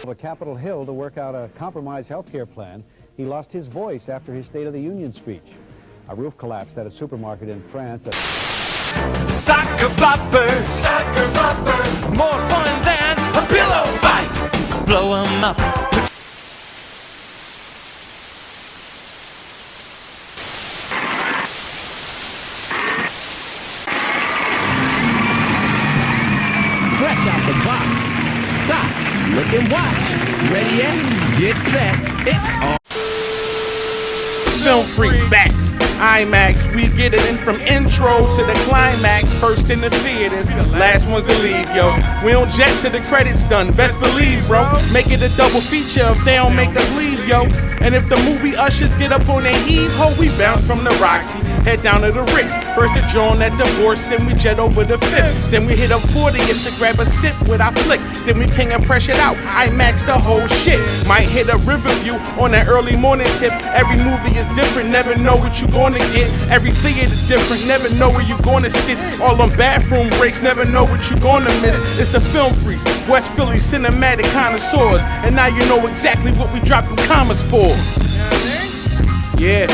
to Capitol Hill to work out a compromise health care plan, he lost his voice after his State of the Union speech. A roof collapsed at a supermarket in France. Soccer bopper, more fun than a pillow fight. Blow 'em up. Fresh out the box. Stop, look and watch. Ready yet? Get set. It's all. Film Freaks backs. IMAX, we get it in from intro to the climax. First in the theaters, last ones to leave, yo. We don't jet till the credits done, best believe, bro. Make it a double feature if they don't make us leave, yo. And if the movie ushers get up on their heave ho, we bounce from the Roxy, head down to the Ritz. First the John at Divorce, then we jet over the Fifth. Then we hit up 40th to grab a sip with our flick. Then we king and press it out, IMAX the whole shit. Might hit a Riverview on that early morning tip. Every movie is different, never know what you gonna get. Every theater different, never know where you gonna sit. All them bathroom breaks, never know what you gonna miss. It's the Film Freaks, West Philly cinematic connoisseurs. And now you know exactly what we dropping commas for. Yeah.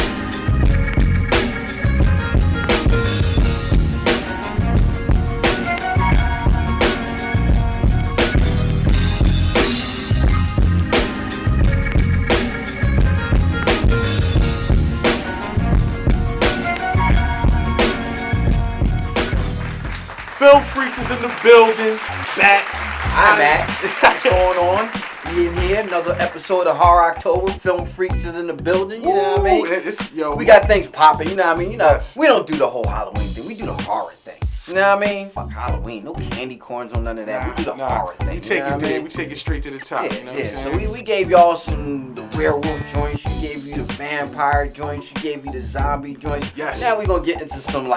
Film Freaks is in the building. Back. Hi, Matt. What's going on? We in here, another episode of Horroctober. Film Freaks is in the building. You know what I mean? We got things popping. You know what I mean? We don't do the whole Halloween thing. We do the horror thing. You know what I mean? Fuck Halloween. No candy corns, no none of that. We do the horror thing. We take it straight to the top. Yeah, you know what I'm saying? So we gave y'all the werewolf joints. She gave you the vampire joints. She gave you the zombie joints. Yes. Now we're gonna get into some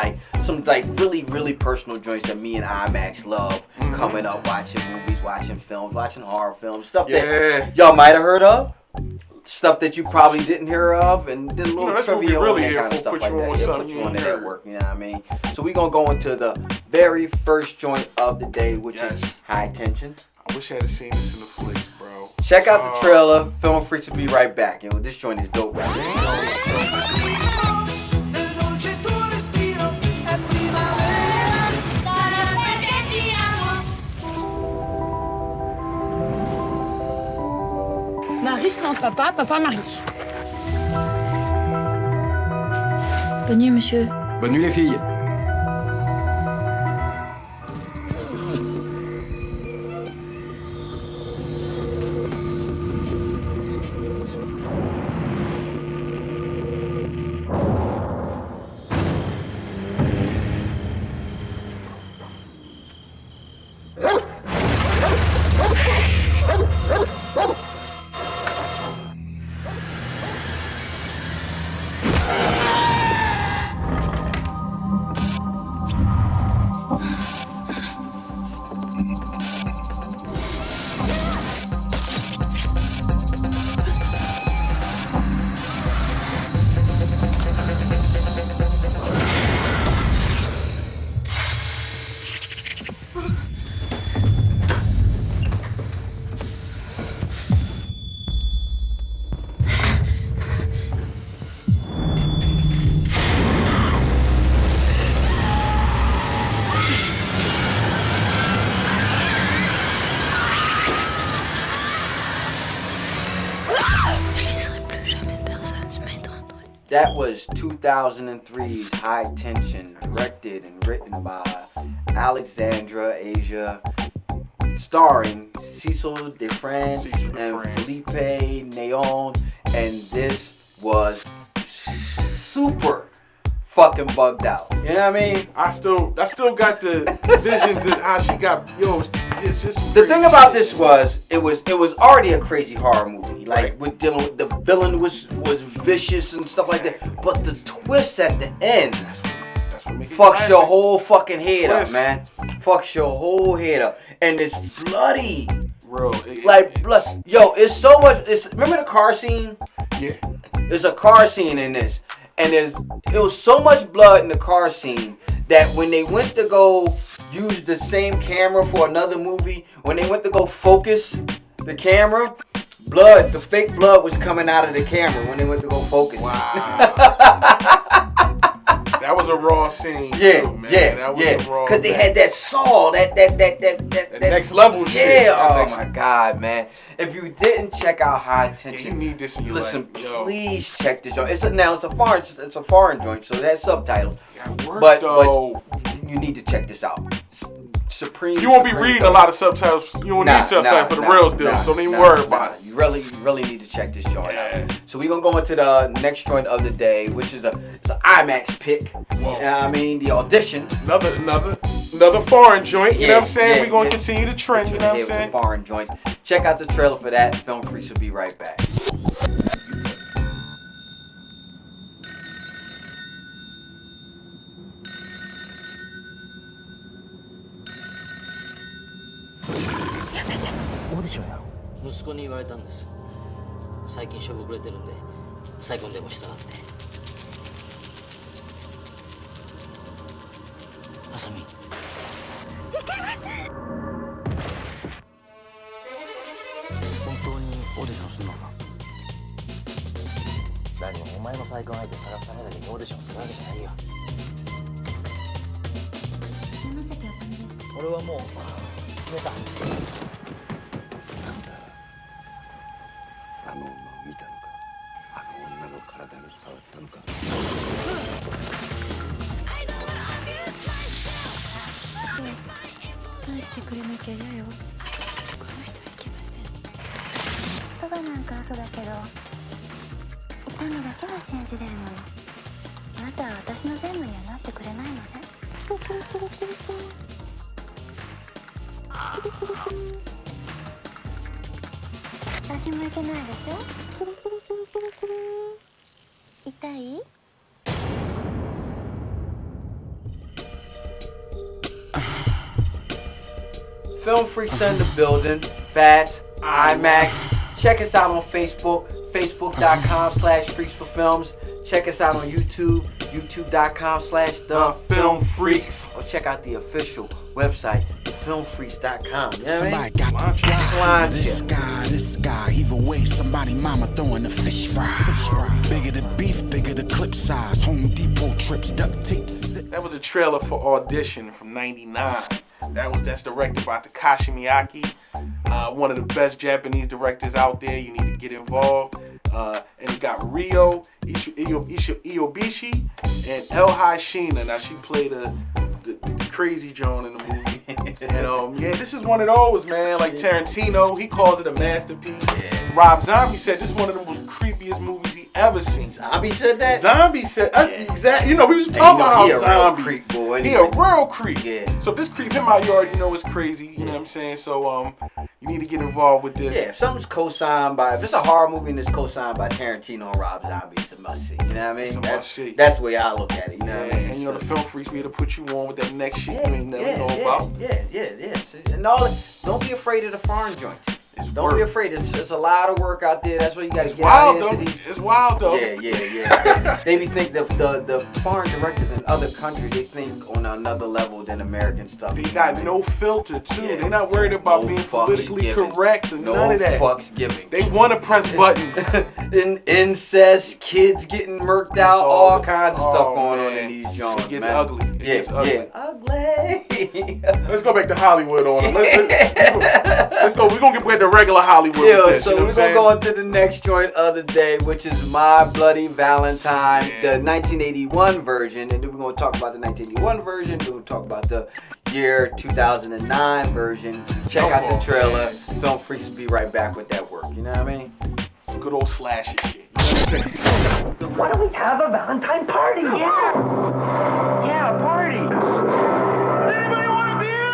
really, really personal joints that me and IMAX love. Coming up, watching movies, watching films, watching horror films, stuff that y'all might have heard of. Stuff that you probably didn't hear of, and then a little trivia on that kind of stuff like that. Yeah, put you on the network, you know what I mean? So we're going to go into the very first joint of the day, which is High Tension. I wish I had seen this in the flicks, bro. Check out the trailer. Film Freaks will be right back. You know, this joint is dope right here. Marie sans papa, papa Marie. Bonne nuit, monsieur. Bonne nuit les filles. That was 2003's High Tension, directed and written by Alexandra Asia, starring Cecil DeFrance and Felipe Neon, and this was super fucking bugged out. You know what I mean? I still got the visions of how she got, it's just the thing about this was it was already a crazy horror movie. Like we're dealing with the villain was vicious and stuff like that. But the twist at the end that's what makes it fucks your whole fucking head up, man. Fucks your whole head up. And it's bloody. Bro, blood. Yo, it's so much. Remember the car scene? Yeah. There's a car scene in this. And it was so much blood in the car scene that when they went to go use the same camera for another movie, when they went to go focus the camera, blood, the fake blood was coming out of the camera when they went to go focus. Wow. That was a raw scene. Yeah, too, man. yeah, That was yeah. a raw, Cause they man. had that saw, that next level shit. Yeah. Oh Next- my God, man. If you didn't check out High Yeah, you Tension, need this in your listen, life. Yo. please check this out. It's a foreign joint, so that's subtitles. Got work, But though. you need to check this out. Supreme. You won't be Supreme reading dope. a lot of subtitles. You won't need subtitles for the real deal, so don't even worry about it. You really need to check this joint Yeah. out. So we're gonna go into the next joint of the day, which is it's an IMAX pick. Whoa. I mean, the Audition. Another foreign joint. You know what I'm saying? We're gonna continue to trend. You know what I'm saying? Foreign joints. Check out the trailer for that. Film Freaks will be right back.オーディションやろ息子に言われたんです。最近しょぼくれてるんで再婚でもしたがって。あさみ本当にオーディションするのか。何もお前の再婚相手探すためだけにオーディションするわけじゃないよ。山崎あさみです。俺はもう決めた。あの女を見たのか、あの女の体に触ったのか。返してくれなきゃ嫌よ。私この人はいけません。言葉なんか嘘だけど、痛みだけは信じれるのよ。あなたは私の全部にはなってくれないのね。私もいけないでしょ。痛いFilm Freaks in the building. Bats, IMAX. Check us out on Facebook. Facebook.com/freaks4films. Check us out on YouTube. YouTube.com/thefilmfreaks. Or check out the official website, filmfreaks.com. You know what I mean? Somebody got to die for this guy. Either way, somebody mama throwing a fish fry. Bigger the beef, bigger the clip size. Home Depot trips, duct tapes. That was a trailer for Audition from '99. That's directed by Takashi Miyake, one of the best Japanese directors out there. You need to get involved. And it got Ryo Iyobishi and Elhai Shina. Now she played the crazy Joan in the movie. And yeah, this is one of those, man. Like Tarantino, he calls it a masterpiece. Yeah. Rob Zombie said this is one of the most creepiest movies he ever seen. Zombie said that? Zombie said exactly. You know, we was talking about how Zombie. He a real creep, boy. He a real creep. Yeah. So if this creep him out, you already know it's crazy. You know what I'm saying? So you need to get involved with this. Yeah, if something's co-signed by, if it's a horror movie and it's co-signed by Tarantino and Rob Zombie, it's a must-see. You know what I mean? It's a must-see. That's the way I look at it. You know what I mean? And you know, the Film Freaks, we here to put you on with that next shit you ain't never know yeah, about. Yeah. And all, don't be afraid of the foreign joints. Don't be afraid. It's a lot of work out there. That's why you got to get out into these. It's wild though. Yeah. They be think the foreign directors in other countries, they think on another level than American stuff. They got no filter too. Yeah. They're not worried about No being fucks politically given. correct or none of that. No fucks giving. They want to press buttons. Incest, kids getting murked out, all kinds of stuff going on in these joints. It gets man. ugly. It gets ugly. Ugly. Let's go back to Hollywood on them. Let's go. We're gonna get back to regular Hollywood. Yeah, with this, so you know we're what gonna I'm go into the next joint of the day, which is My Bloody Valentine, the 1981 version, and then we're gonna talk about the 1981 version. Then we'll talk about the year 2009 version. Check out the trailer. Film Freaks will be right back with that work. You know what I mean? Some good old slasher shit. Why don't we have a Valentine party? Yeah, a party. Anybody want a beer?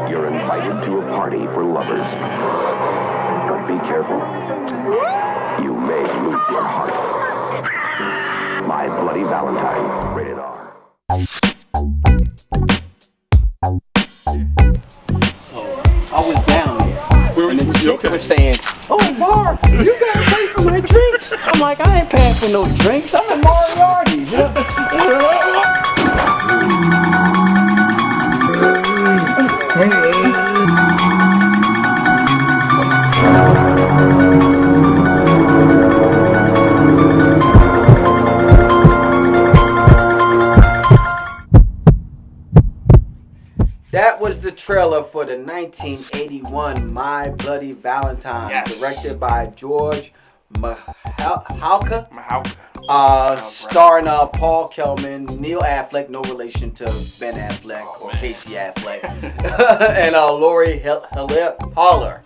You're invited to a party for lovers. But be careful. You may lose your heart. My Bloody Valentine. Rated R. I was down there, and the chick was saying, "Oh, Mark, you gotta pay for my drinks." I'm like, I ain't paying for no drinks. I'm a Moriarty. You know? That was the trailer for the 1981 My Bloody Valentine, directed by George Mahalka. Starring Paul Kelman, Neil Affleck, no relation to Ben Affleck or Casey Affleck, and Lori Holler.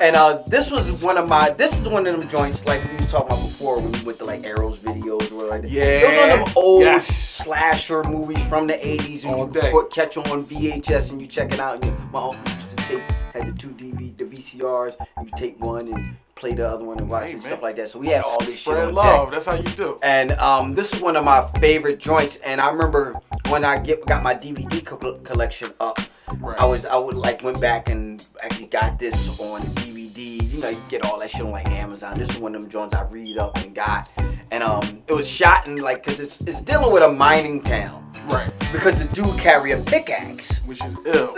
And this is one of them joints like we was talking about before when we went to like Arrow's videos or like that. Yeah. It was one of them old slasher movies from the 80s and you catch them on VHS and you check it out. And my uncle used to had the two the VCRs and you take one and play the other one and watch and stuff like that. So we had all this shit on love. deck. That's how you do. And this is one of my favorite joints. And I remember when I got my DVD collection up, I would like went back and actually got this on DVD. You know, you get all that shit on like Amazon. This is one of them joints I read up and got. And it was shot in like, cause it's dealing with a mining town. Right. Because the dude carry a pickaxe. Which is ill.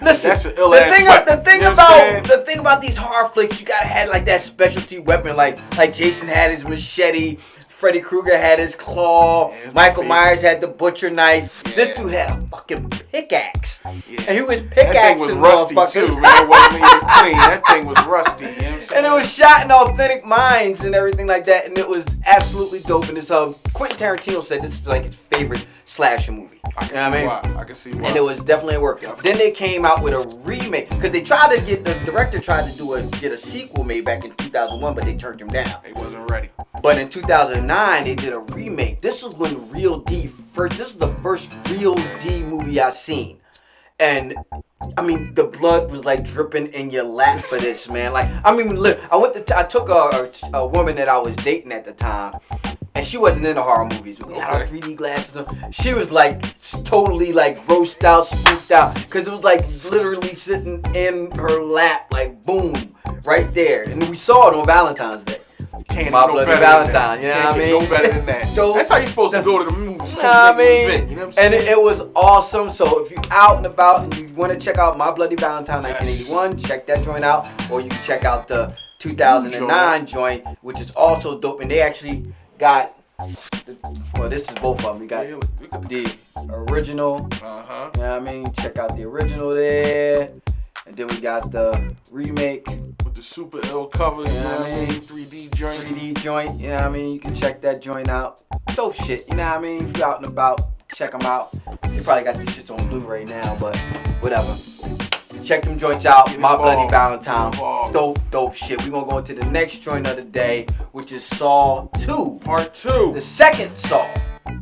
Listen, that's an ill ass weapon. The thing about these horror flicks, you gotta have like that specialty weapon, like Jason had his machete, Freddy Krueger had his claw, Michael Myers had the butcher knife. Yeah. This dude had a fucking pickaxe. Yeah. And he was pickaxing. That thing was rusty too, man. It wasn't even clean. That thing was rusty. You know what I'm saying? And it was shot in authentic mines and everything like that, and it was absolutely dope. And it's Quentin Tarantino said this is like his favorite slasher movie. I can see why. And it was definitely a work. Then they came out with a remake because they tried to the director tried to get a sequel made back in 2001, but they turned him down. He wasn't ready. But in 2009, they did a remake. This is when Real D first. This is the first Real D movie I seen. And I mean, the blood was like dripping in your lap for this, man. Like, I mean, look, I took a woman that I was dating at the time, and she wasn't into horror movies. We got our 3D glasses on. She was like totally like grossed out, spooked out, because it was like literally sitting in her lap, like boom, right there. And we saw it on Valentine's Day. Can't My no Bloody better Valentine, than that. you know what I mean? No better than that. So, that's how you're supposed to go to the movies. You know what I mean? Event, you know what I'm saying? And it was awesome. So if you're out and about and you want to check out My Bloody Valentine 1981, check that joint out. Or you can check out the 2009 joint, which is also dope. And they actually got, this is both of them. You got the original. You know what I mean? Check out the original there. And then we got the remake. With the super ill covers, you know what I mean? 3D joint. 3D joint, you know what I mean? You can check that joint out. Dope shit, you know what I mean? If you're out and about, check them out. They probably got these shits on Blu-ray now, but whatever. Check them joints out. My Bloody Valentine. Dope shit. We're going to go into the next joint of the day, which is Saw 2. Part 2. The second Saw.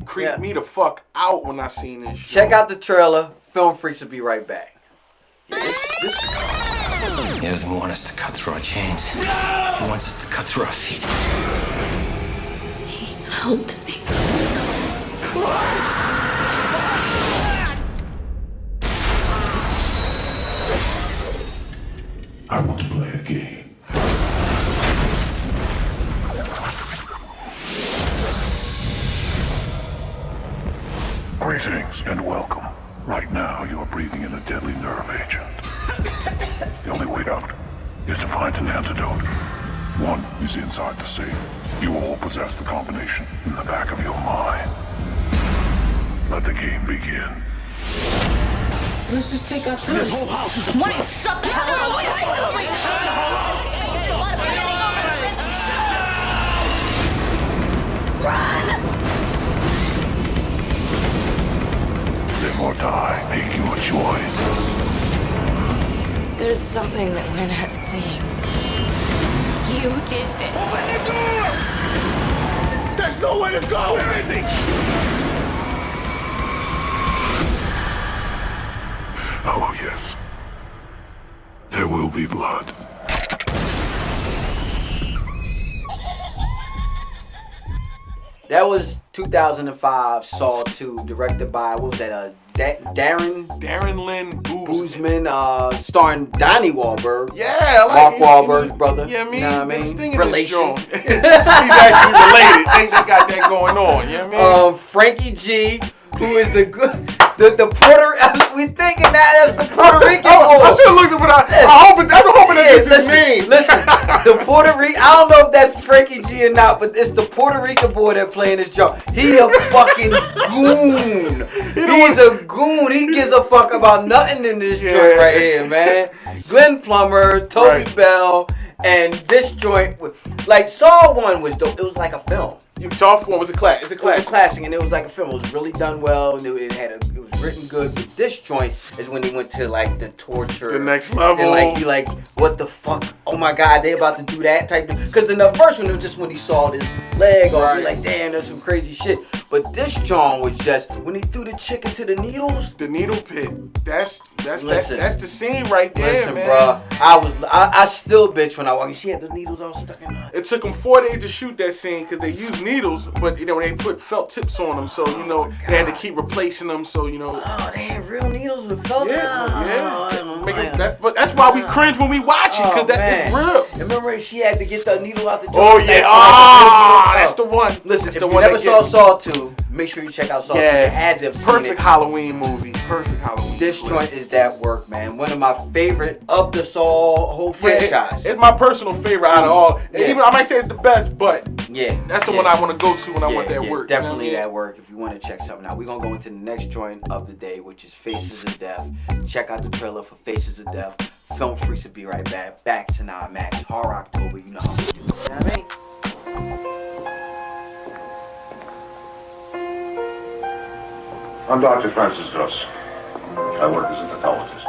Creeped me the fuck out when I seen this shit. Check out the trailer. Film Freaks will be right back. He doesn't want us to cut through our chains. He wants us to cut through our feet. He helped me. I want to play a game. Greetings and welcome. Right now, you are breathing in a deadly nerve agent. The only way out is to find an antidote. One is inside the safe. You all possess the combination in the back of your mind. Let the game begin. Let's just take out This whole house is a Why don't you shut the hell up? Run! Live or die, make your choice. There's something that we're not seeing. You did this. Open the door! There's nowhere to go! Where is he? Oh, yes. There will be blood. That was 2005 Saw 2, directed by, what was that, Darren Lynn Boozman, starring Donnie Wahlberg. Yeah, Mark Wahlberg's brother. Yeah, me. You know what I mean? Relation. He's actually related. They got that going on. You know what I mean? Frankie G, who is the good. The Puerto we thinking that's the Puerto Rican boy. I should have looked at it, but I'm hoping that's his name. Listen, the Puerto Rican, I don't know if that's Frankie G or not, but it's the Puerto Rican boy that playing this joint. He a fucking goon. He's a goon. He gives a fuck about nothing in this joint right here, man. Glenn Plummer, Toby Bell, and this joint was like Saw 1 was dope. It was like a film. Saw 1 was a classic. It's a classic. It was a classic, and it was like a film. It was really done well, and it was written good. But this joint is when they went to like the torture, the next level, and like you like, what the fuck? Oh my god, they about to do that type of. Because in the first one, it was just when he saw this leg, or you're like, damn, there's some crazy shit. But this joint was just when he threw the chick into the needles. The needle pit. That's the scene right there, listen, man. Bro, I still bitch when I walk in. She had the needles all stuck in her. It took them 4 days to shoot that scene because they used needles, but they put felt tips on them, so they had to keep replacing them. So Oh, they had real needles with felt tips. That's why we cringe when we watch it, because that's real. Remember, she had to get the needle out the joint. Oh yeah, that's the one. Listen, if you never saw Saw 2, make sure you check out Saw 2. You had to have seen Perfect Halloween movie. Perfect Halloween. This joint is that work, man. One of my favorite of the Saw whole franchise. It's my personal favorite out of all. Even I might say it's the best, but that's the one I want to go to when I want that work. Definitely that work. If you want to check something out, we're gonna go into the next joint of the day, which is Faces of Death. Check out the trailer for Faces of Death. Film Freaks will be right back. Back to IMAX. Horroctober, you know how we do. You know what I mean? I'm Dr. Francis Gross. I work as a pathologist.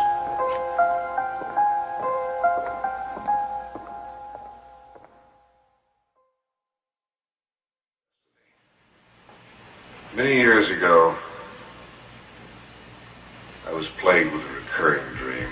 Many years ago, I was plagued with a recurring dream.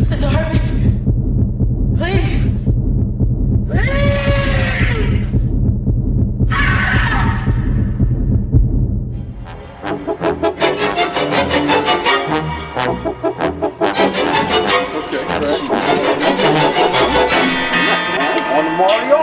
Mr. Harvey, please. On the Mario.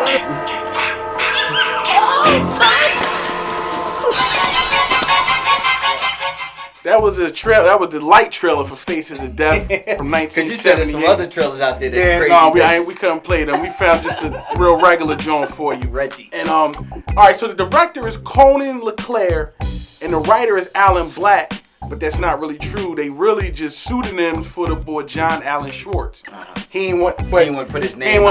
That was a trailer. That was the light trailer for Faces of Death from 1978. You said there's some other trailers out there that's we couldn't play them. We found just a real regular joint for you. Reggie. And all right, so the director is Conan LeClaire, and the writer is Alan Black. But that's not really true. They really just pseudonyms for the boy John Allen Schwartz. He ain't want to put his name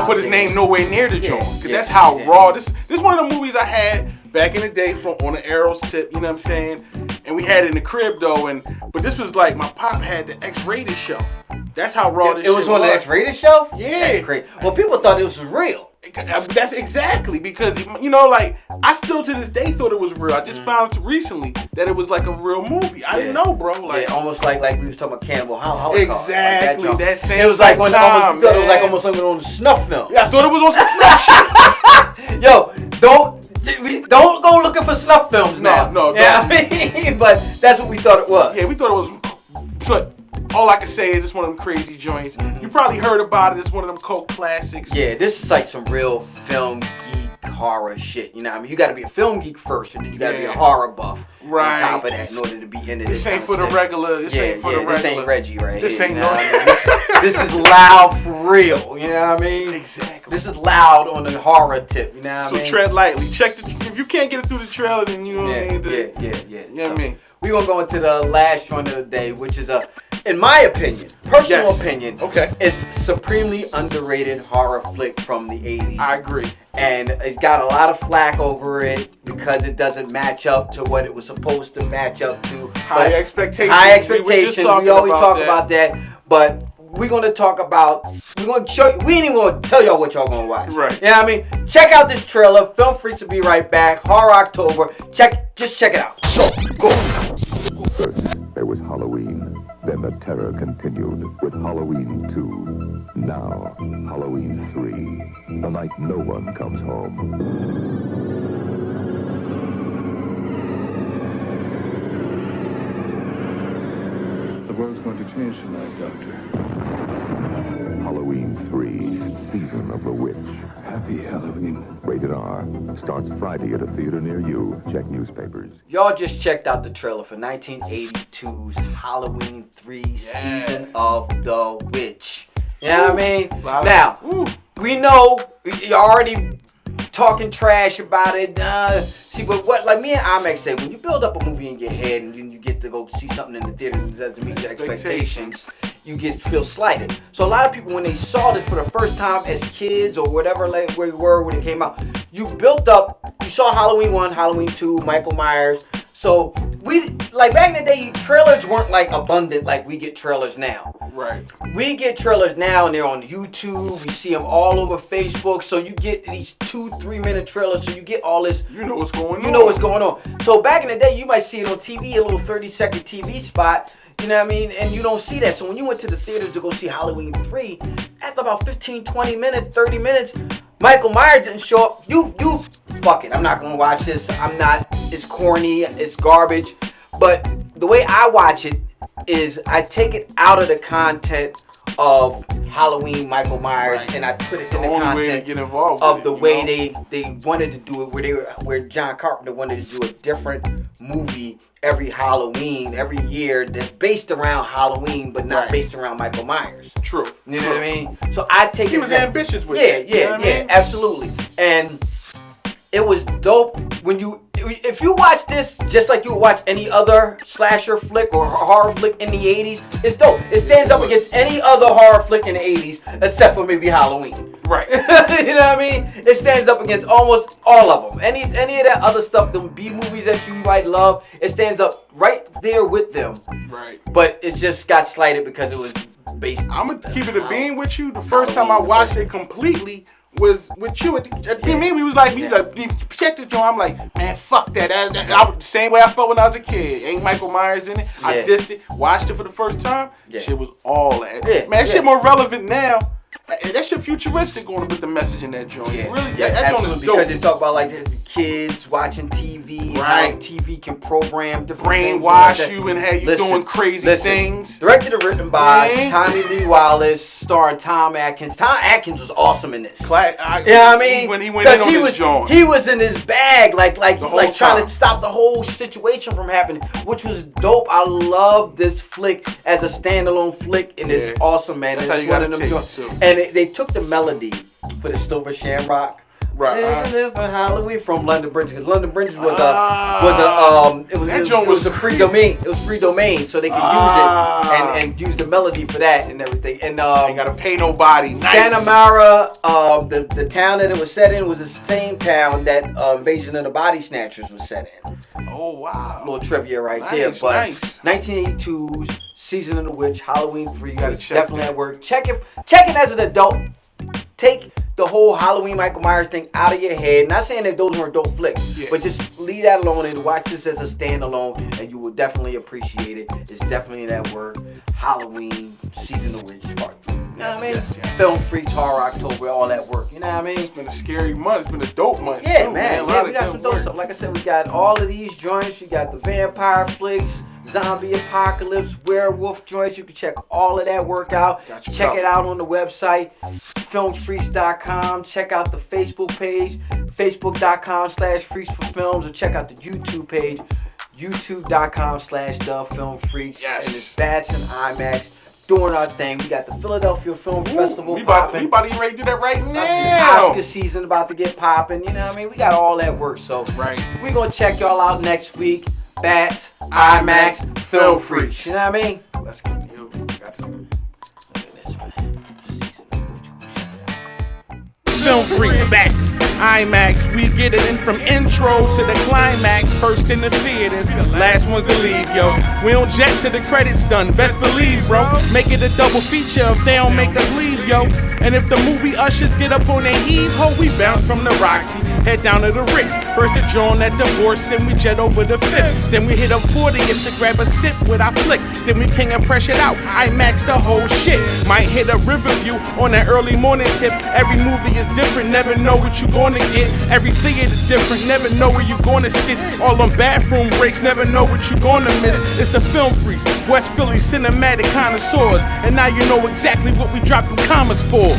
nowhere near the joint. Because that's how raw. This is one of the movies I had back in the day from on the Arrows tip, you know what I'm saying? And we had it in the crib though, but this was like my pop had the X-rated shelf. That's how raw this shit was. It was on the X-rated shelf? Yeah. That's crazy. Well, people thought this was real. That's exactly because like I still to this day thought it was real. I just found out recently that it was like a real movie. I didn't know, bro. Like almost like we was talking about Cannibal Holocaust. Exactly. Like that same. It was like when it was like almost like on the snuff film. Yeah, I thought it was on some snuff shit. Yo, don't go looking for snuff films now. No. Yeah, I mean, but that's what we thought it was. Yeah, we thought it was. But all I can say is it's one of them crazy joints. You probably heard about it. It's one of them cult classics. Yeah, this is like some real film geek horror shit. You know what I mean? You got to be a film geek first, and then you got to be a horror buff right on top of that in order to be into this. This ain't for the regular. This ain't for the regular. This ain't Reggie right This here. ain't This is loud for real. You know what I mean? Exactly. This is loud on the horror tip. You know what I mean? So tread lightly. Check if you can't get it through the trailer, then you know what I mean. Yeah. You know what I mean? We're gonna go into the last joint of the day, which is in my opinion, personal opinion, it's supremely underrated horror flick from the 80s. I agree. And it's got a lot of flack over it because it doesn't match up to what it was supposed to match up to. High expectations. High expectations. We always talk about that. But we're gonna talk about. We're gonna show you. We ain't even gonna tell y'all what y'all gonna watch. Right. You know what I mean? Check out this trailer. Film Freaks will be right back. Horroctober. Just check it out. Go. First, there was Halloween. Then the terror continued with Halloween 2. Now, Halloween 3. The night no one comes home. The world's going to change tonight, Doctor. Halloween 3, Season of the Witch. Happy Halloween. Rated R. Starts Friday at a theater near you. Check newspapers. Y'all just checked out the trailer for 1982's Halloween 3 Season of the Witch. You know what I mean? Now, we know you're already talking trash about it. See, but what, like me and IMAX say, when you build up a movie in your head and then you get to go see something in the theater and it doesn't meet your expectations, you feel slighted. So a lot of people, when they saw this for the first time as kids or whatever, like where you were when it came out, you built up. You saw Halloween 1, Halloween 2, Michael Myers. So we, like back in the day, trailers weren't like abundant like we get trailers now. Right. We get trailers now and they're on YouTube. We see them all over Facebook. So you get these 2-3 minute trailers. So you get all this. You know what's going on. You know what's going on. So back in the day, you might see it on TV, a little 30-second TV spot. You know what I mean? And you don't see that. So when you went to the theaters to go see Halloween 3, after about 15, 20 minutes, 30 minutes, Michael Myers didn't show up. You fuck it. I'm not going to watch this. It's corny. It's garbage. But the way I watch it is I take it out of the content of Halloween Michael Myers, and I put it in the content way to get involved of with the it, way they wanted to do it, where John Carpenter wanted to do a different movie every Halloween, every year that's based around Halloween, but not based around Michael Myers. True. You know what I mean? So I take he was ambitious with it. it. You know what I mean? Absolutely. And it was dope if you watch this just like you would watch any other slasher flick or horror flick in the 80s, it's dope. It stands up against any other horror flick in the 80s except for maybe Halloween. Right. You know what I mean? It stands up against almost all of them. Any of that other stuff, them B movies that you might love, it stands up right there with them. Right. But it just got slighted because it was based. I'm gonna keep it a bean with you. The first time I watched it completely was with you. We was like, we checked the joint. I'm like, man, fuck that. The same way I felt when I was a kid. Ain't Michael Myers in it. I dissed it. Watched it for the first time. Shit was all that. Man, that shit more relevant now. That shit futuristic going to put the message in that joint. Really, that joint is dope. Because they talk about like the kids watching TV, right? How TV can program the brainwash you and have you doing crazy things. Directed and written by Tommy Lee Wallace, starring Tom Atkins. Tom Atkins was awesome in this. You know what I mean? When he went in on his joint, he was in his bag, like trying to stop the whole situation from happening, which was dope. I love this flick as a standalone flick, and it's awesome, man. That's how you gotta take it too. And they took the melody for the Silver Shamrock. Right. For Halloween from London Bridge, because London Bridge was a free domain. It was free domain, so they could use it and use the melody for that and everything. And ain't gotta pay nobody. Nice. Santa Mara, the town that it was set in was the same town that Invasion of the Body Snatchers was set in. Oh wow! A little trivia right there. But 1982's Season of the Witch, Halloween 3, you gotta definitely at work. Check it as an adult. Take the whole Halloween Michael Myers thing out of your head. Not saying that those weren't dope flicks, but just leave that alone and watch this as a standalone, and you will definitely appreciate it. It's definitely that word. Halloween, Season of the Witch, Part 3. You know what I mean? Film Freaks, Horroctober, all that work. You know what I mean? It's been a scary month. It's been a dope month. Yeah, man. We got some dope stuff. Like I said, we got all of these joints. You got the vampire flicks, zombie apocalypse, werewolf joints. You can check all of that work out. Check it out on the website, filmfreaks.com. Check out the Facebook page, facebook.com/freaks4films, or check out the YouTube page, youtube.com/thefilmfreaks. Yes. And it's Bats and IMAX doing our thing. We got the Philadelphia Film Festival we about popping. to get ready to do that right now. The Oscar season about to get popping. You know what I mean? We got all that work. So we're going to check y'all out next week. Bats, IMAX, Film Freaks. You know what I mean? Let's get you. Got some. Film Freaks back. IMAX, we get it in from intro to the climax. First in the theaters, last ones to leave, yo. We don't jet till the credits done, best believe, bro. Make it a double feature if they don't make us leave, yo. And if the movie ushers get up on their heave-ho, we bounce from the Roxy, head down to the Ritz. First the joint at the Divorce, then we jet over the Fifth. Then we hit up 40th to grab a sip with our flick. Then we king of pressured out, IMAX the whole shit. Might hit a Riverview on that early morning tip. Every movie is different, never know what you gonna get. Every theater different, never know where you gonna sit. All them bathroom breaks, never know what you gonna miss. It's the Film Freaks, West Philly cinematic connoisseurs. And now you know exactly what we dropping commas for.